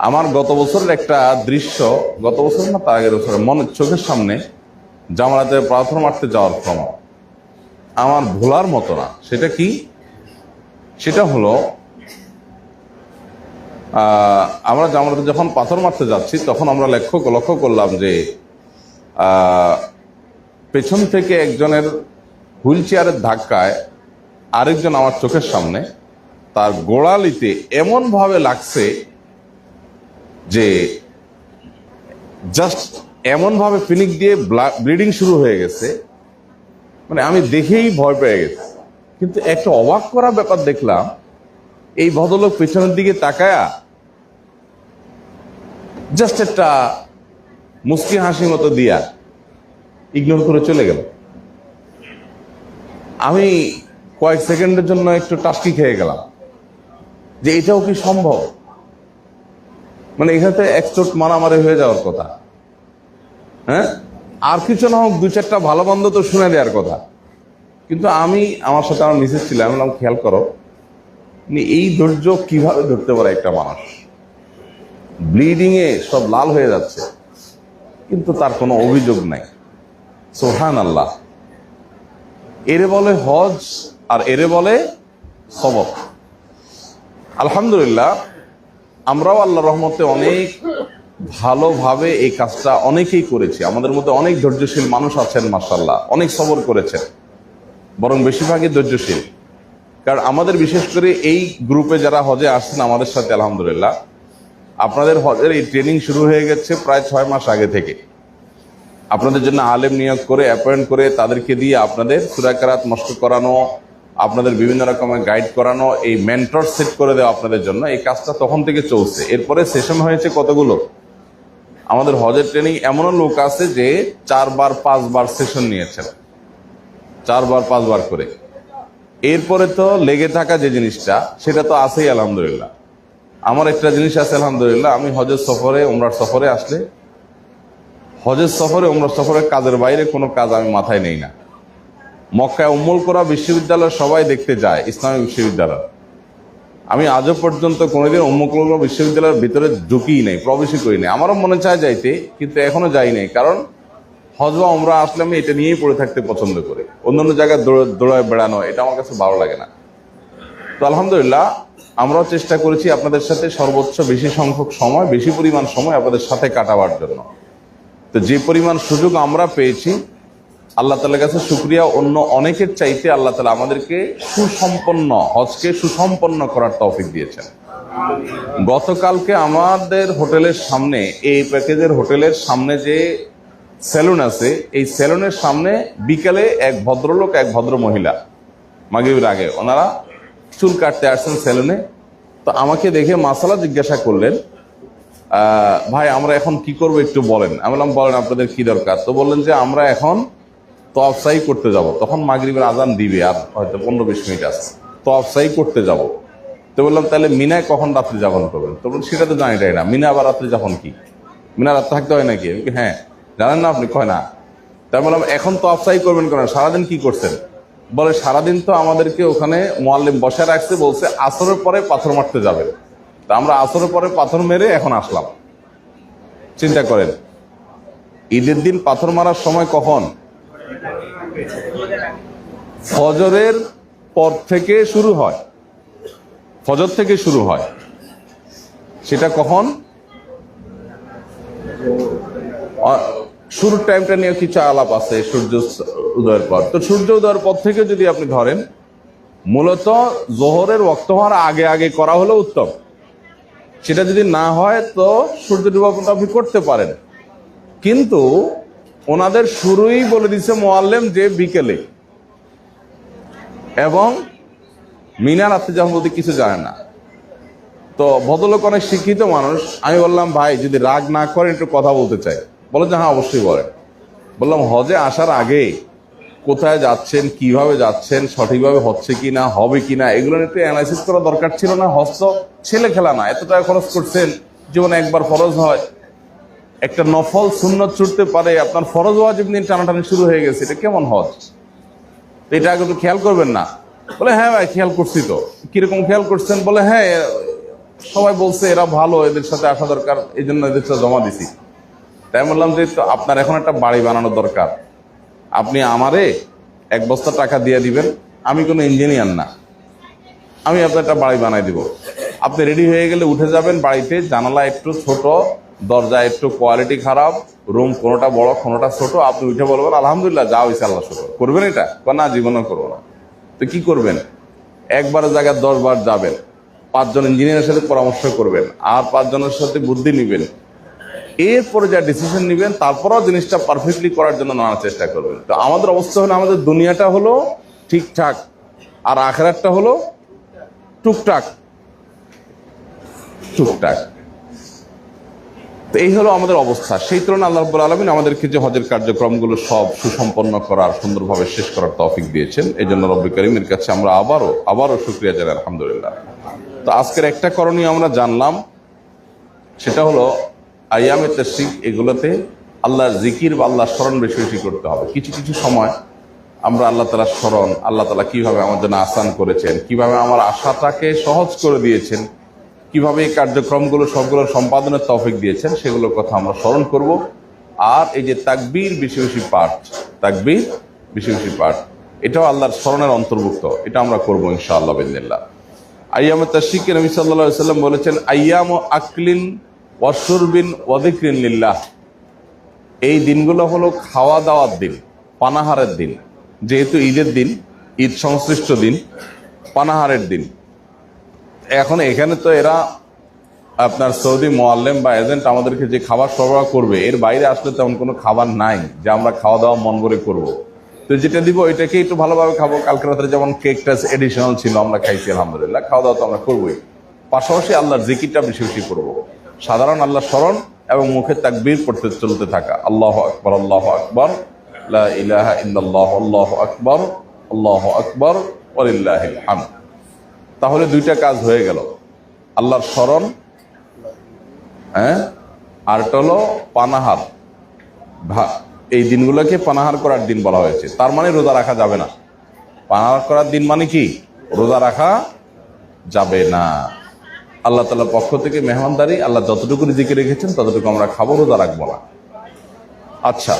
আমার গত বছরের একটা দৃশ্য, গত বছর না তার আগের বছর, মনের চোখের সামনে জামারাতে প্রার্থনা মারতে যাওয়ার সময় আমার ভোলার মতো না। সেটা কি? সেটা হলো আমরা জামারাতে যখন পাথর মারতে যাচ্ছি তখন আমরা লক্ষ্য করলাম যে পেছন থেকে একজনের হুইল চেয়ারের ধাক্কায় আরেকজন আমার চোখের সামনে তার গোড়ালিতে এমন ভাবে লাগছে যে জাস্ট এমন ভাবে ফিনিক দিয়ে ব্লিডিং শুরু হয়ে গেছে। মানে আমি দেখেই ভয় পেয়ে গেছি। কিন্তু একটা অবাক করা ব্যাপার দেখলাম, এই ভদ্রলোক পেছনের দিকে তাকায়া জাস্ট একটা মুস্কি হাসি মতো দিয়া ইগনোর করে চলে গেল। আমি কয়েক সেকেন্ডের জন্য একটু টাস্কি খেয়ে গেলাম যে এটাও কি সম্ভব? মানে এখানে এক চোট মারামারি হয়ে যাওয়ার কথা, হ্যাঁ, আর কিছু না হোক দু চারটা ভালো বন্ধ তো শুনে দেওয়ার কথা। কিন্তু আমি, আমার সাথে আমার মিসেস ছিল, আমি বললাম খেয়াল করো এই ধৈর্য কিভাবে ধরতে পারে একটা মানুষ, ব্লিডিং এ সব লাল হয়ে যাচ্ছে কিন্তু তার কোনো অভিযোগ নাই। সুবহানাল্লাহ। এরে বলে হজ আর এরে বলে সবর। আলহামদুলিল্লাহ, আমরাও আল্লাহর রহমতে অনেক ভালোভাবে এই কাজটা অনেকেই করেছি। আমাদের মধ্যে অনেক ধৈর্যশীল মানুষ আছেন, মাশাআল্লাহ, অনেক সবর করেছেন, বরং বেশিরভাগই ধৈর্যশীল। কারণ আমাদের বিশেষ করে এই গ্রুপে যারা হজে আসছেন আমাদের সাথে, আলহামদুলিল্লাহ, আপনাদের হজের এই ট্রেনিং শুরু হয়ে গেছে প্রায় 6 মাস আগে থেকে। আপনাদের জন্য আলেম নিয়োগ করে, অ্যাপয়েন্ট করে, তাদেরকে দিয়ে আপনাদের সূরা কিরাত মস্ক করানো, আপনাদের বিভিন্ন রকমের গাইড করানো, এই মেন্টর সেট করে দেওয়া আপনাদের জন্য, এই কাজটা তখন থেকে চলছে। এরপরে সেশন হয়েছে কতগুলো। আমাদের হজের ট্রেনিং এমনও লোক আছে যে 4 বার 5 বার সেশন নিয়েছেন, 4 বার 5 বার করে। এরপরে তো লেগে থাকা যে জিনিসটা, সেটা তো আছেই আলহামদুলিল্লাহ। আমার একটা জিনিস আছে আলহামদুলিল্লাহ, আমি হজের সফরে, উমরার সফরে আসলে, হজের সফরে উমরার সফরে কাজের বাইরে কোনো কাজ আমি মাথায় নেই না। মক্কায় উম্মুল কোরা বিশ্ববিদ্যালয় সবাই দেখতে যায়, ইসলামী বিশ্ববিদ্যালয়। আমি আজও পর্যন্ত কোনোদিন উম্মুল কোরা বিশ্ববিদ্যালয়ের ভিতরে ঢুকিই নাই, প্রবেশই করি নাই। আমারও মনে চায় যাইতে, কিন্তু এখনো যাই নাই। কারণ হজ বা উমরা আসলে আমি এটা নিয়েই পড়ে থাকতে পছন্দ করি। অন্যান্য জায়গায় দৌড়ায় বেড়ানো এটা আমার কাছে ভালো লাগে না। তো আলহামদুলিল্লাহ, আমরাও চেষ্টা করেছি আপনাদের সাথে সর্বোচ্চ বেশি সংখ্যক সময়, বেশি পরিমাণ সময় আপনাদের সাথে কাটাবার জন্য। তো যে পরিমাণ সুযোগ আমরা পেয়েছি, আল্লাহ তাআলার কাছে শুকরিয়া। অন্য অনেকের চাইতে আল্লাহ তাআলা আমাদেরকে সুসম্পন্ন হজকে সুসম্পন্ন করার তৌফিক দিয়েছেন। গতকালকে আমাদের হোটেলের সামনে, এই প্যাকেজের হোটেলের সামনে যে সেলুন আছে, এই সেলুনের সামনে বিকালে এক ভদ্রলোক, এক ভদ্র মহিলা, মাগরিবের আগে ওনারা চুল কাটতে আসছেন সেলুনে। তো আমাকে দেখে মাসালা জিজ্ঞাসা করলেন, ভাই আমরা এখন কি করবো একটু বলেন। আমি বললাম বলেন আপনাদের কি দরকার। তো বললেন যে আমরা এখন তওয়াফ সাই করতে যাব। তখন মাগরিবের আজান দিবে, আর হয়তো 15-20 মিনিট আছে, তওয়াফ সাই করতে যাব। তো বললাম তাহলে মিনায় কখন রাত্রি যাপন করবেন? তো বলুন সেটা তো জানি না, মিনা আবার রাত্রি যাপন কি? মিনা রাত থাকতে হয় নাকি? হ্যাঁ। জানেন না আপনি? কয় না। তাই বললাম এখন তওয়াফ সাই করবেন কেন, সারাদিন কি করছেন? বলে সারাদিন তো আমাদেরকে ওখানে মুআল্লিম বসে রাখছে, বলছে আসরের পরে পাথর মারতে যাবেন। তা আমরা আসরের পরে পাথর মেরে এখন আসলাম। চিন্তা করেন, ঈদের দিন পাথর মারার সময় কখন? ফজরের পর থেকে শুরু হয়, ফজর থেকে শুরু হয়। সেটা কখন? শুরুর টাইমটা নিয়ে কিছু আলাপ আছে, সূর্য উদয়ের পর। তো সূর্য উদয়ের পর থেকে যদি আপনি ধরেন, মূলত জোহরের ওয়াক্ত হওয়ার আগে আগে করা হলো উত্তম। সেটা যদি না হয় তো সূর্য ডুবা পর্যন্ত আপনি করতে পারেন। কিন্তু ওনাদের শুরুই বলে দিচ্ছে মুআল্লিম যে বিকেলে, এবং মিনা রাত্রি যাপন বলতে কিছু জানে না। তো ভদ্রলোক অনেক শিক্ষিত মানুষ। আমি বললাম ভাই যদি রাগ না করেন একটু কথা বলতে চাই। বলে যে হ্যাঁ অবশ্যই বলেন। বললাম হজে আসার আগে কোথায় যাচ্ছেন, কিভাবে যাচ্ছেন, সঠিকভাবে হচ্ছে কিনা, হবে কিনা, এগুলো একটু অ্যানালাইসিস করা দরকার ছিল না? হজ তো ছেলে খেলা না, এত টাকা খরচ করছেন, জীবনে একবার ফরজ হয়, একটা নফল সুন্নত ছুটতে পারে, আপনার ফরজ ওয়াজিব নিয়ে টানাটানি শুরু হয়ে গেছে, এটা কেমন হজ? এটা আগে তো খেয়াল করবেন না? বলে হ্যাঁ ভাই খেয়াল করছি। তো কিরকম খেয়াল করছেন? বলে হ্যাঁ সবাই বলছে এরা ভালো, এদের সাথে আসা দরকার, এই জন্য এদের সাথে জমা দিছি। তাই বললাম যে তো আপনার এখন একটা বাড়ি বানানো দরকার, আপনি আমারে 1 বস্তা টাকা দিয়ে দিবেন, আমি কোনো ইঞ্জিনিয়ার না, আমি আপনার একটা বাড়ি বানাই দিব। আপনি রেডি হয়ে গেলে উঠে যাবেন বাড়িতে, জানালা একটু ছোট, দরজা একটু কোয়ালিটি খারাপ, রুম কোনোটা বড় কোনোটা ছোট, আপনি উঠে বলবেন আলহামদুলিল্লাহ যা হয়েছে আল্লাহ শুকর। করবেন এটা? না, জীবনেও করবো না। তো কি করবেন? একবারের জায়গায় 10 বার যাবেন, 5 জন ইঞ্জিনিয়ারের সাথে পরামর্শ করবেন, আর 5 জনের সাথে বুদ্ধি নিবেন, এরপরে যা ডিসিশন নিবেন, তারপরেও জিনিসটা পারফেক্টলি করার জন্য নানা চেষ্টা করবেন। তো আমাদের অবস্থা হলো, আমাদের দুনিয়াটা হলো ঠিকঠাক, আর আখেরাতটা হলো টুকটাক টুকটাক। তো এই হলো আমাদের অবস্থা। সেই তুলনায় আল্লাহ রাব্বুল আলামিন আমাদেরকে যে হজের কার্যক্রমগুলো সব সুসম্পন্ন করার, সুন্দরভাবে শেষ করার তৌফিক দিয়েছেন, এই জন্য রব্বুল কারীমের কাছে আমরা আবারও শুকরিয়া জানাই, আলহামদুলিল্লাহ। তো আজকের একটা করণীয় আমরা জানলাম, সেটা হলো আইয়ামে তাশরিক, এগুলোতে আল্লাহর জিকির বা আল্লাহর স্মরণ বেশি বেশি করতে হবে। কিছু কিছু সময় আমরা আল্লাহ তাআলার স্মরণ, আল্লাহ তাআলা কিভাবে আমার জন্য আসান করেছেন, কিভাবে আমার আশাটাকে সহজ করে দিয়েছেন, কিভাবে এই কার্যক্রমগুলো সবগুলোর সম্পাদনের তৌফিক দিয়েছেন, সেগুলোর কথা আমরা স্মরণ করব। আর এই যে তাকবীর বেশি বেশি পাঠ, তাকবীর বেশি বেশি পাঠ, এটাও আল্লাহর স্মরণের অন্তর্ভুক্ত, এটা আমরা করবো ইনশাআল্লাহ বিইذنিল্লাহ। আইয়ামে তাশরিকে নবী সাল্লাল্লাহু আলাইহি ওয়াসাল্লাম বলেছেন, আইয়ামু আকলিন ওয়া শুরবিন ওয়া যিকরিন লিল্লাহ। এই দিনগুলো হলো খাওয়া দাওয়ার দিন, পানাহারের দিন। যেহেতু ঈদের দিন, ঈদ সংশ্লিষ্ট দিন, পানাহারের দিন। এখন এখানে তো এরা আপনার সৌদি মোয়াল্লেম বা এজেন্ট আমাদেরকে যে খাবার সরবরাহ করবে, এর বাইরে আসলে তেমন কোনো খাবার নাই যে আমরা খাওয়া দাওয়া মন করে করবো। তো যেটা দিব এটাকে একটু ভালোভাবে খাবো। কালকে রাত্রে যেমন কেকটা এডিশনাল ছিল, আমরা খাইছি আলহামদুলিল্লাহ, খাওয়া দাওয়া তো আমরা করবোই। পাশাপাশি আল্লাহর জিকিরটা বেশি বেশি করবো, সাধারণ আল্লাহর স্মরণ এবং মুখে তাকবীর পড়তে চলতে থাকা, আল্লাহু আকবার, আল্লাহু আকবার, লা ইলাহা ইল্লাল্লাহ, আল্লাহু আকবার, আল্লাহু আকবার, ওয়ালিল্লাহিল হামদ। তাহলে 2টা কাজ হয়ে গেল, আল্লাহর স্মরণ, আর হলো পানাহার। এই দিনগুলোকে পানাহার করার দিন বলা হয়েছে, তার মানে রোজা রাখা যাবে না। পানাহার করার দিন মানে কি? রোজা রাখা যাবে না। আল্লাহ তাআলার পক্ষ থেকে মেহমানদারি, আল্লাহ যতটুকু রিজিকে রেখেছেন ততটুকু আমরা খাবো, রোজা রাখবো না। আচ্ছা,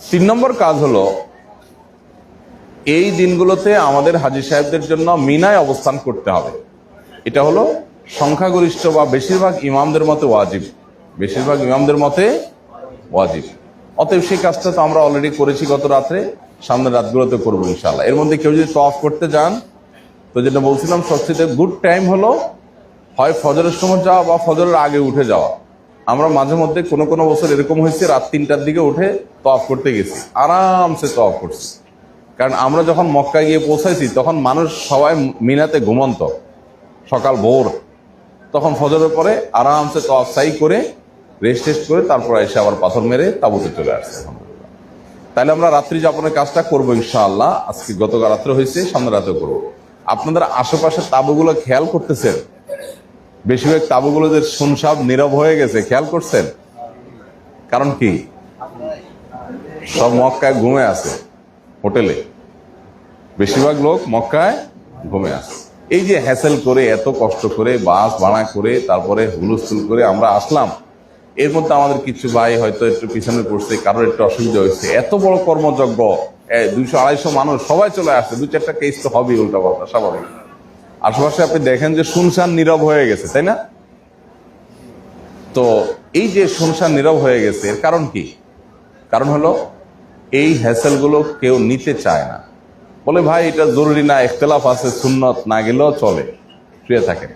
3 নম্বর কাজ হলো, এই দিনগুলোতে আমাদের হাজী সাহেবদের জন্য মিনায় অবস্থান করতে হবে। এটা হলো সংখ্যাগরিষ্ঠ বা বেশিরভাগ ইমামদের মতে ওয়াজিব, বেশিরভাগ ইমামদের মতে ওয়াজিব। অতএব সেই কাজটা তো আমরা অলরেডি করেছি গত রাত্রে, সামনের রাতগুলোতে করবো ইনশাআল্লাহ। এর মধ্যে কেউ যদি তওয়াফ করতে যান, তো যেটা বলছিলাম সবচেয়ে গুড টাইম হলো হয় ফজরের সময় যাওয়া বা ফজরের আগে উঠে যাওয়া। আমরা মাঝে মধ্যে কোনো কোনো বছর এরকম হয়েছে, রাত 3টার দিকে উঠে তওয়াফ করতে গেছি, আরামসে তওয়াফ করছি। কারণ আমরা যখন মক্কায় গিয়ে পৌঁছাইছি তখন মানুষ সবাই মিনাতে ঘুমন্ত, সকাল ভোর, তখন ফজরের পরে আরামসে তওয়াফ সাই করে রেস্ট করে তারপর এসে আবার পাথর মেরে তাঁবুতে চলে আসছে। তাহলে আমরা রাত্রি যাপনের কাজটা করবো ইনশাআল্লাহ। আজকে গতকাল রাত্রে হয়েছে, সামনে রাতেও করবো। আপনাদের আশেপাশের তাঁবুগুলো খেয়াল করতেছেন? বেশিরভাগ তাঁবুগুলো যে শুনশাব নীরব হয়ে গেছে, খেয়াল করছেন? কারণ কি? সব মক্কায় ঘুমে আছে, হোটেলে বেশিরভাগ লোক মক্কায় ঘুমে আছে। এই যে হ্যাসেল করে, এত কষ্ট করে, বাস ভাড়া করে, তারপরে হুলস্থুল করে আমরা আসলাম, এর মধ্যে আমাদের কিছু ভাই হয়তো একটু পিছনে পড়ছে, কারোর একটু অসুবিধা হয়েছে। এত বড় কর্মযজ্ঞ, 200-250 মানুষ সবাই চলে আসছে, 2-4টা কেস তো হবেই উল্টা পাল্টা, স্বাভাবিক। আশেপাশে আপনি দেখেন যে শুনশান নীরব হয়ে গেছে, তাই না? তো এই যে শুনশান নীরব হয়ে গেছে, এর কারণ কি? কারণ হলো এই হ্যাসেলগুলো কেউ নিতে চায় না, বলে ভাই এটা জরুরি না, ইখতিলাফ আছে, সুন্নত, না গেলেও চলে, শুয়ে থাকেন।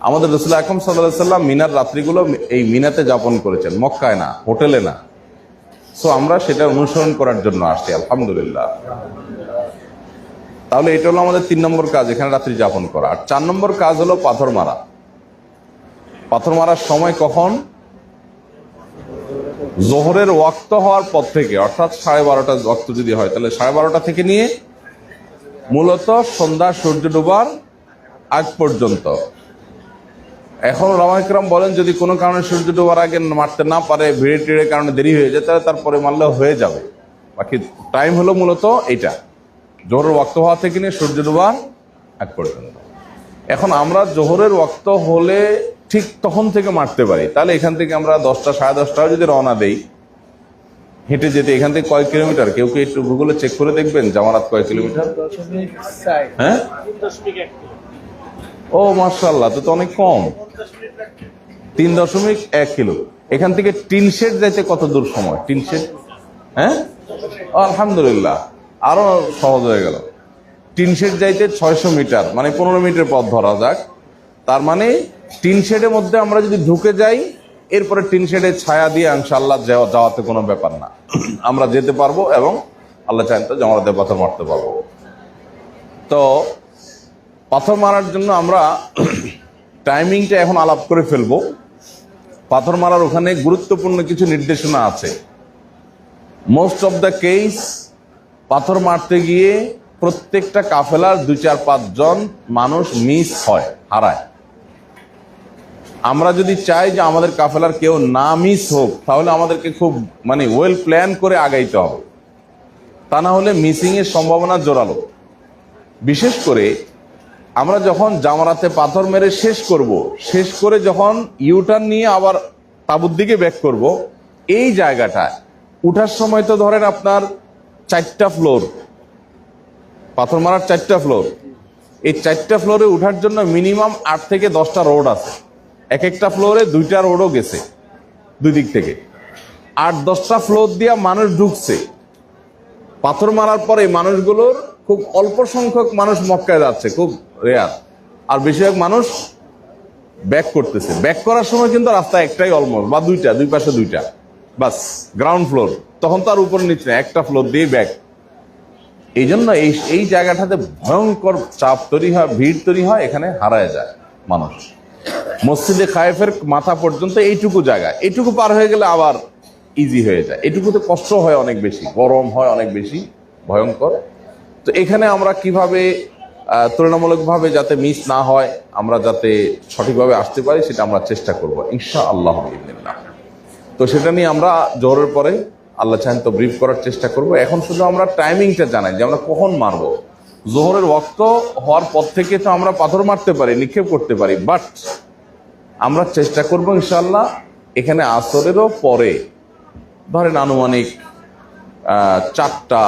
আমাদের রাসূল আকরাম সাল্লাল্লাহু আলাইহি ওয়াসাল্লাম মিনার রাত্রিগুলো এই মিনাতে যাপন করেছেন, মক্কায় না, হোটেলে না। সো আমরা সেটা অনুসরণ করার জন্য আসছি, আলহামদুলিল্লাহ। তাহলে এটা হলো আমাদের 3 নম্বর কাজ, এখানে রাত্রি যাপন করা। আর 4 নম্বর কাজ হলো পাথর মারা। পাথর মারার সময় কখন? জোহরের ওয়াক্ত হওয়ার পর থেকে, অর্থাৎ 12:30টা ওয়াক্ত যদি হয়, তাহলে 12:30টা থেকে নিয়ে মূলত সন্ধ্যা সূর্য ডোবার আগ পর্যন্ত। এখন ওলামা ইকরাম বলেন যদি কোনো কারণে সূর্য ডোবার আগে মারতে না পারে, ভিড়ে টিড়ের কারণে দেরি হয়ে যায়, তাহলে তারপরে মারলে হয়ে যাবে। বাকি টাইম হলো মূলত এইটা, জোহরের ওয়াক্ত হওয়া থেকে নিয়ে সূর্য ডোবার আগ পর্যন্ত। এখন আমরা জোহরের ওয়াক্ত হলে ঠিক তখন থেকে মারতে পারি, তাহলে এখান থেকে আমরা 10টা 10:30 যদি রওনা দেই হেঁটে যেতে, এখান থেকে কয় কিলোমিটার? কেউ কি একটু গুগলে চেক করে দেখবেন জামারাত কয় কিলোমিটার? হ্যাঁ, ও মাশাআল্লাহ, তো অনেক কম, 3.1 কিলো। এখান থেকে টিন শেড যাইতে কত দূর সময়? টিন শেড, হ্যাঁ, আলহামদুলিল্লাহ, আরো সহজ হয়ে গেল। টিন শেড যাইতে 600 মিটার, মানে 15 মিনিটের পথ ধরা যাক। তার মানে টিন শেডের মধ্যে আমরা যদি ঢুকে যাই, এরপরে টিন শেডের ছায়া দিয়ে ইনশাআল্লাহ যাওয়াতে কোনো ব্যাপার না, আমরা যেতে পারবো এবং আল্লাহ চাইলে তো জামারাতে পাথর মারতে পারবো। তো পাথর মারার জন্য আমরা টাইমিংটা এখন আলাপ করে ফেলবো। পাথর মারার ওখানে গুরুত্বপূর্ণ কিছু নির্দেশনা আছে। মোস্ট অফ দ্য কেস পাথর মারতে গিয়ে প্রত্যেকটা কাফেলার 2-4-5 জন মানুষ মিস হয়, হারায়। আমরা যদি চাই যে আমাদের কাফেলার কেউ না মিস হোক, তাহলে আমাদেরকে খুব ওয়েল প্ল্যান করে আগাইতে হবে, তা না হলে মিসিং এর সম্ভাবনা জোরালো। বিশেষ করে আমরা যখন জামারাতে পাথর মেরে শেষ করে যখন ইউটার্ন নিয়ে আবার তাঁবুর দিকে ব্যাক করব, এই জায়গাটা উঠার সময় তো ধরেন আপনার 4টা ফ্লোর, পাথর মারার 4টা ফ্লোর। এই 4টা ফ্লোরে উঠার জন্য মিনিমাম 8 থেকে 10টা রোড আছে, এক একটা ফ্লোরে 2টা রোডও গেছে দুই দিক থেকে। 8-10টা ফ্লোর দিয়ে মানুষ ঢুকছে। পাথর মারার পরে মানুষগুলোর খুব অল্প সংখ্যক মানুষ মক্কায় যাচ্ছে, খুব রেয়ার, আর বেশিরভাগ মানুষ ব্যাক করতেছে। ব্যাক করার সময় কিন্তু রাস্তা একটাই অলমোস্ট, বা দুই পাশে 2টা, বাস গ্রাউন্ড ফ্লোর। তখন তো আর উপর নিচে, একটা ফ্লোর দিয়ে ব্যাক। এই জন্য এই জায়গাটাতে ভয়ঙ্কর চাপ তৈরি হয়, ভিড় তৈরি হয়, এখানে হারায় যায় মানুষ। মসজিদে খায়েফের মাথা পর্যন্ত এইটুকু জায়গা, এইটুকু পার হয়ে গেলে আবার ইজি হয়ে যায়। এটুকুতে কষ্ট হয় অনেক বেশি, গরম হয় অনেক বেশি, ভয়ঙ্কর। তো এখানে আমরা কিভাবে তুলনামূলকভাবে যাতে মিস না হয়, আমরা যাতে সঠিকভাবে আসতে পারি, সেটা আমরা চেষ্টা করবো ইনশাআল্লাহ। তো সেটা নিয়ে আমরা জোহরের পরে আল্লাহ চাহেন তো ব্রিফ করার চেষ্টা করব। এখন শুধু আমরা টাইমিংটা জানাই যে আমরা কখন মারবো। জোহরের ওয়াক্ত হওয়ার পর থেকে তো আমরা পাথর মারতে পারি, নিক্ষেপ করতে পারি, বাট আমরা চেষ্টা করবো ইনশাআল্লাহ এখানে আসরেরও পরে, ধরেন আনুমানিক 4টা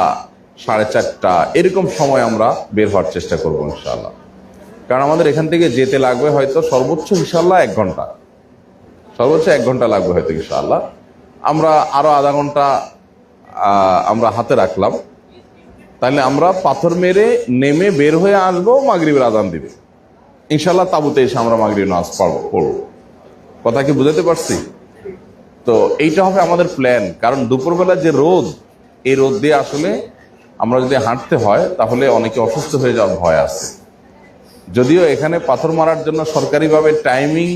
4:30 এরকম সময় আমরা বের হওয়ার চেষ্টা করবো ইনশাআল্লাহ। কারণ আমাদের এখান থেকে যেতে লাগবে হয়তো সর্বোচ্চ ইনশাআল্লাহ 1 ঘন্টা, সর্বোচ্চ 1 ঘন্টা লাগবে হয়তো ইনশাআল্লাহ। আমরা আরো আধা ঘন্টা আমরা হাতে রাখলাম, তাহলে আমরা পাথর মেরে নেমে বের হয়ে আসবো, মাগরিবের আজান দিবে ইনশাআল্লাহ। তাবুতে এসে আমরা মাগরিবের নামাজ পড়বো। কথা কি বুঝাতে পারছি? তো এইটা হবে আমাদের প্ল্যান। কারণ দুপুরবেলা যে রোদ, এই রোদ দিয়ে আসলে আমরা যদি হাঁটতে হয় তাহলে অনেকে অসুস্থ হয়ে যাওয়ার ভয় আছে। যদিও এখানে পাথর মারার জন্য সরকারিভাবে টাইমিং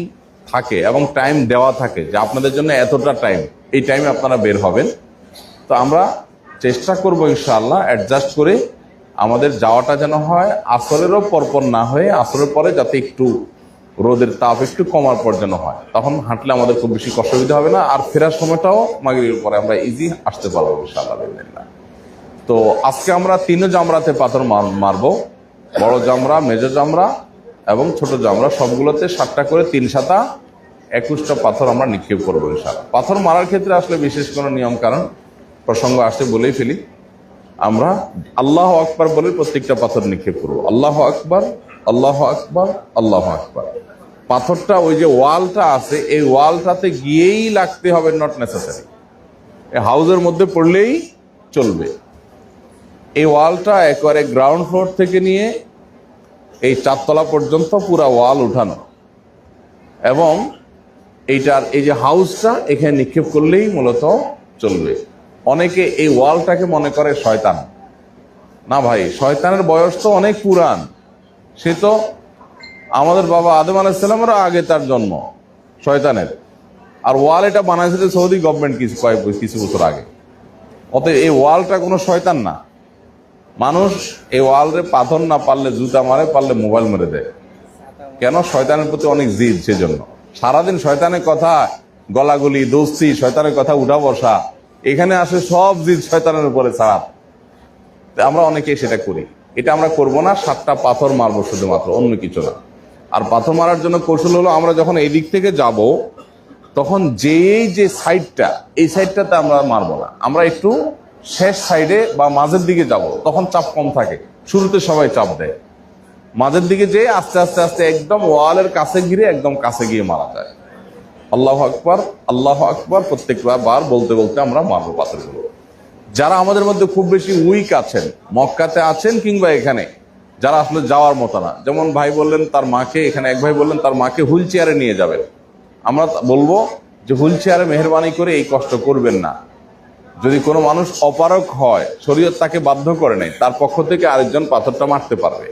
থাকে এবং টাইম দেওয়া থাকে যে আপনাদের জন্য এতটা টাইম, এই টাইমে আপনারা বের হবেন। তো আমরা চেষ্টা করবো ইনশাআল্লাহ অ্যাডজাস্ট করে আমাদের যাওয়াটা যেন হয় আসরেরও পরপর না হয়ে, আসরের পরে যাতে একটু রোদের তাপ একটু কমার পর যেন হয়, তখন হাঁটলে আমাদের খুব বেশি অসুবিধা হবে না। আর ফেরার সময়টাও মাগরিবের পরে আমরা ইজি আসতে পারবো ইনশাআল্লাহ। তো আজকে আমরা 3 জামরাতে পাথর মারবো, বড় জামরা, মেজো জামরা এবং ছোট জামরা, সবগুলোতে 7টা করে 3-7 21টা পাথর আমরা নিক্ষেপ করবো ইনশাআল্লাহ। পাথর মারার ক্ষেত্রে আসলে বিশেষ কোনো নিয়ম কারণ প্রসঙ্গ আসতে বলেই ফেলি, আমরা আল্লাহ আকবার বলে প্রত্যেকটা পাথর নিক্ষেপ করবো। আল্লাহ আকবার, আল্লাহ আকবার, আল্লাহ আকবার। পাথরটা ওই যে ওয়ালটা আছে, এই ওয়ালটাতে গিয়েই লাগতে হবে, নট নেসেসারি হাউসের মধ্যে পড়লেই চলবে। এই ওয়ালটা একবারে গ্রাউন্ড ফ্লোর থেকে নিয়ে এই 4 তলা পর্যন্ত পুরা ওয়াল উঠানো, এবং এইটার এই যে হাউসটা এখানে নিক্ষেপ করলেই মূলত চলবে। অনেকে এই ওয়ালটাকে মনে করে শয়তান। না ভাই, শয়তানের বয়স তো অনেক পুরান, সে তো আমাদের বাবা আদম আলাইহিস সালামেরও আগে তার জন্ম শয়তানের। আর ওয়াল এটা বানাইছে সৌদি গভর্নমেন্ট কিছু বছর আগে। অতএব এই ওয়ালটা কোনো শয়তান না। মানুষ এই ওয়ালরে পাথর না পারলে জুতা মারে, পারলে মোবাইল মেরে দেয়। কেন? শয়তানের প্রতি অনেক জিদ, সেজন্য সারাদিন শয়তানের কথা, গলাগলি, দোস্তি, শয়তানের কথা উঠা বসা, এখানে আসে সব জিদ শয়তানের উপরে ছাড়া। আমরা অনেকে সেটা করি, এটা আমরা করব না। 7টা পাথর মারবো শুধুমাত্র, অন্য কিছু না। আর পাথর মারার জন্য কৌশল হলো, আমরা যখন এই দিক থেকে যাব তখন যে সাইডটা, এই সাইডটাতে আমরা মারবো না, আমরা একটু শেষ সাইডে বা মাঝের দিকে যাব, তখন চাপ কম থাকে। শুরুতে সবাই চাপ দেয়, মাঝের দিকে যেয়ে আস্তে আস্তে আস্তে একদম ওয়ালের কাছে ঘিরে একদম কাছে গিয়ে মারা যায়। আল্লাহু আকবার, আল্লাহু আকবার প্রত্যেকবার বার বলতে বলতে আমরা মারবো পাথরগুলো। যারা আমাদের মধ্যে খুব বেশি উইক আছেন, মক্কাতে আছেন কিংবা এখানে, যারা আসলে যাওয়ার মতো না, যেমন ভাই বললেন তার মাকে, এখানে এক ভাই বললেন তার মাকে হুইল চেয়ারে নিয়ে যাবেন, আমরা বলবো যে হুইল চেয়ারে মেহরবানি করে এই কষ্ট করবেন না। যদি কোনো মানুষ অপারগ হয়, শরীয়ত তাকে বাধ্য করে নেই, তার পক্ষ থেকে আরেকজন পাথরটা মারতে পারবে।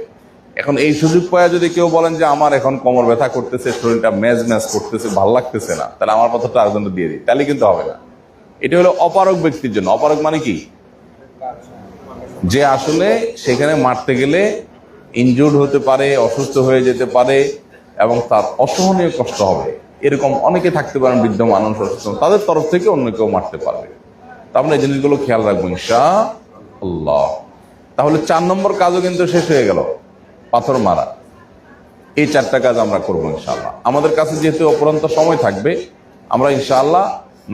এখন এই সুযোগ পাওয়া যদি কেউ বলেন যে আমার এখন কোমর ব্যথা করতেছে, শরীরটা ম্যাজ করতেছে, ভালো লাগতেছে না, তাহলে আমার পাথরটা আরেকজনকে দিয়ে দিই, তাহলে কিন্তু হবে না। এটা হলো অপারগ ব্যক্তির জন্য। অপারগ মানে কি? যে আসলে সেখানে মারতে গেলে ইনজুর্ড হতে পারে, অসুস্থ হয়ে যেতে পারে এবং তার অসহনীয় কষ্ট হবে, এরকম অনেকে থাকতে পারেন, বৃদ্ধ মানুষ, অসুস্থ, তাদের তরফ থেকে অন্য কেউ মারতে পারবে। তারপরে এই জিনিসগুলো খেয়াল রাখবো ইনশাআল্লাহ। তাহলে 4 নম্বর কাজও কিন্তু শেষ হয়ে গেল, পাথর মারা। এই 4টা কাজ আমরা করবো ইনশাআল্লাহ। আমাদের কাছে যেহেতু অপরন্ত সময় থাকবে, আমরা ইনশাআল্লাহ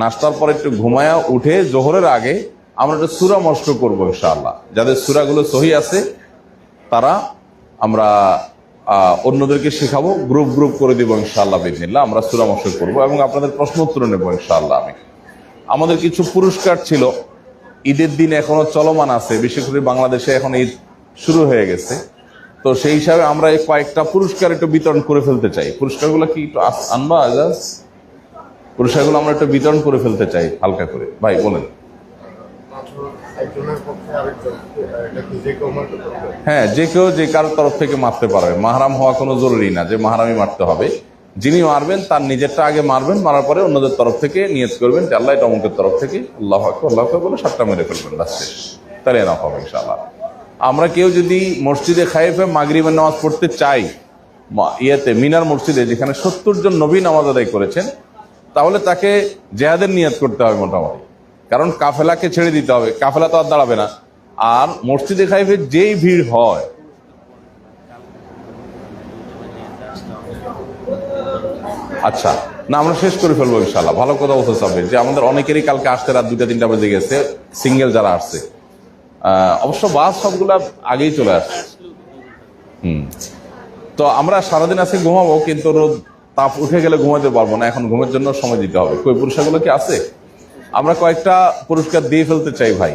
নাস্তার পর একটু ঘুমায়া উঠে জোহরের আগে আমরা একটা সূরা মস্ক করবো ইনশাআল্লাহ। যাদের সূরাগুলো সহি আছে তারা আমরা অন্যদেরকে শেখাবো, গ্রুপ গ্রুপ করে দিব ইনশাআল্লাহ বিদিনিল্লাহ। আমরা সূরা মস্ক করবো এবং আপনাদের প্রশ্ন উত্তর নেবো ইনশাআল্লাহ। আমাদের কিছু পুরস্কার ছিল, ঈদের দিন এখনো চলমান আছে, বিশেষ করে বাংলাদেশে এখন ঈদ শুরু হয়ে গেছে, তো সেই হিসাবে আমরা এই কয়েকটা পুরস্কার একটু বিতরণ করে ফেলতে চাই। পুরস্কারগুলো কি একটু আনবা আজাজ? পুরস্কারগুলো আমরা একটু বিতরণ করে ফেলতে চাই হালকা করে। ভাই বলেন। হ্যাঁ, যে কেউ যে কারোর তরফ থেকে মারতে পারবে, মাহরাম হওয়া কোনো জরুরি না যে মাহরামই মারতে হবে। যিনি মারবেন তার নিজেরটা আগে মারবেন, মারার পরে অন্যদের তরফ থেকে নিয়ত করবেন যে আল্লাহ এটা অমুকের তরফ থেকে, আল্লাহু আকবার, আল্লাহু আকবার বলে 7টা মেরে ফেলবেন, বাস শেষ। তাহলে না হবে ইনশাআল্লাহ। আমরা কেউ যদি মসজিদে খাইফে মাগরিবের নামাজ পড়তে চাই, মিনার মসজিদে, যেখানে 70 জন নবী নামাজ আদায় করেছেন, তাহলে তাকে জেহাদের নিয়ত করতে হবে মোটামুটি, কারণ কাফেলাকে ছেড়ে দিতে হবে, কাফেলা তো আর দাঁড়াবে না। আর মসজিদে খাইফে যেই ভিড় হয়, আচ্ছা না আমরা শেষ করে ফেলবো ইনশাআল্লাহ। ভালো কথা বলতে চাবে যে আমাদের অনেকেরই কালকে আসতে রাত 2টা-3টা বেজে গেছে, সিঙ্গেল যারা আসছে। অবশ্য বাস সবগুলা আগেই চলে আসছে। তো আমরা সারাদিন আজকে ঘুমাবো, কিন্তু রোদ তাপ উঠে গেলে ঘুমাতে পারবো না, এখন ঘুমের জন্য সময় দিতে হবে। কই পুরস্কারগুলো কি আছে? আমরা কয়েকটা পুরস্কার দিয়ে ফেলতে চাই ভাই।